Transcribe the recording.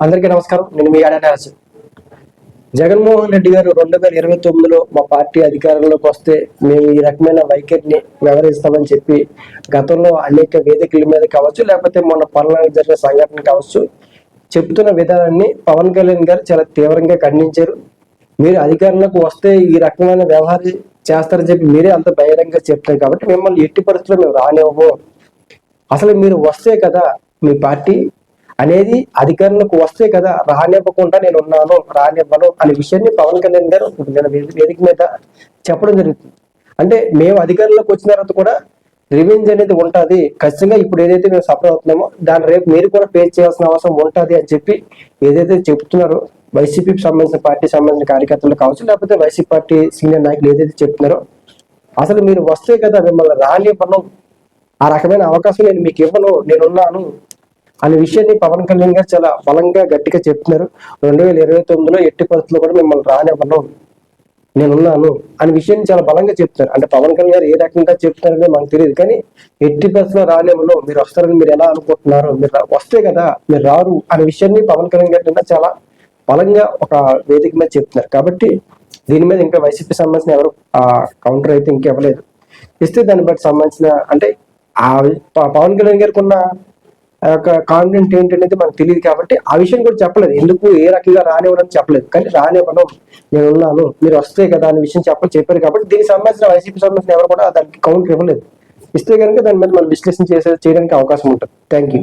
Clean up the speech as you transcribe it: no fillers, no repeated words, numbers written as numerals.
అందరికీ నమస్కారం. నేను మీ ఆడారాజు. జగన్మోహన్ రెడ్డి గారు 2029లో మా పార్టీ అధికారంలోకి వస్తే మేము ఈ రకమైన వైఖరిని వ్యవహరిస్తామని చెప్పి గతంలో అనేక వేదికల మీద కావచ్చు, లేకపోతే మొన్న పల్నాడు జరిగిన సంఘటన కావచ్చు, చెప్తున్న విధానాన్ని పవన్ కళ్యాణ్ గారు చాలా తీవ్రంగా ఖండించారు. మీరు అధికారంలోకి వస్తే ఈ రకమైన వ్యవహారం చేస్తారని చెప్పి మీరే అంత బహిరంగంగా చెప్తారు కాబట్టి మిమ్మల్ని ఎట్టి పరిస్థితుల్లో మేము రానివ్వము. అసలు మీరు వస్తే కదా మీ పార్టీ అనేది అధికారంలోకి వస్తే కదా రానివ్వకుండా నేను ఉన్నాను, రానివ్వను అనే విషయాన్ని పవన్ కళ్యాణ్ గారు నేను వేదిక మీద చెప్పడం జరుగుతుంది. అంటే మేము అధికారంలోకి వచ్చిన తర్వాత కూడా రివెంజ్ అనేది ఉంటుంది, ఖచ్చితంగా ఇప్పుడు ఏదైతే మేము సఫర్ అవుతున్నామో దాన్ని రేపు మీరు కూడా ఫేస్ చేయాల్సిన అవసరం ఉంటుంది అని చెప్పి ఏదైతే చెప్తున్నారో వైసీపీకి సంబంధించిన పార్టీ సంబంధించిన కార్యకర్తలు కావచ్చు, లేకపోతే వైసీపీ పార్టీ సీనియర్ నాయకులు ఏదైతే చెప్తున్నారో అసలు మీరు వస్తే కదా మిమ్మల్ని రానివ్వను, ఆ రకమైన అవకాశం నేను మీకు ఇవ్వను, నేనున్నాను అనే విషయాన్ని పవన్ కళ్యాణ్ గారు చాలా బలంగా గట్టిగా చెప్తున్నారు. 2029లో ఎట్టి పరిస్థితుల్లో కూడా మిమ్మల్ని రానివ్వను, నేనున్నాను అనే విషయాన్ని చాలా బలంగా చెప్తున్నారు. అంటే పవన్ కళ్యాణ్ గారు ఏ రకంగా చెప్తున్నారో మనకు తెలియదు, కానీ ఎట్టి పరిస్థితుల్లో రానివ్వను, మీరు వస్తారని మీరు ఎలా అనుకుంటున్నారు, మీరు వస్తే కదా మీరు రారు అనే విషయాన్ని పవన్ కళ్యాణ్ గారు చాలా బలంగా ఒక వేదిక మీద చెప్తున్నారు. కాబట్టి దీని మీద ఇంకా వైసీపీ సంబంధించిన ఎవరు కౌంటర్ అయితే ఇంకెవ్వలేదు. ఇస్తే దాన్ని బట్టి సంబంధించిన అంటే ఆ పవన్ కళ్యాణ్ గారికి ఉన్న కాన్ఫిడెంట్ ఏంటనేది మనకు తెలియదు కాబట్టి ఆ విషయం కూడా చెప్పలేదు. ఎందుకు ఏ రకంగా రానివ్వడం చెప్పలేదు, కానీ రానివ్వడం, నేను ఉన్నాను, మీరు వస్తే కదా అనే విషయం చెప్పారు కాబట్టి దీనికి సంబంధించిన వైసీపీ సంబంధించిన ఎవరు కూడా దానికి కౌంటర్ ఇవ్వలేదు. ఇస్తే కనుక దాని మీద మనం విశ్లేషణ చేయడానికి అవకాశం ఉంటుంది. Thank you.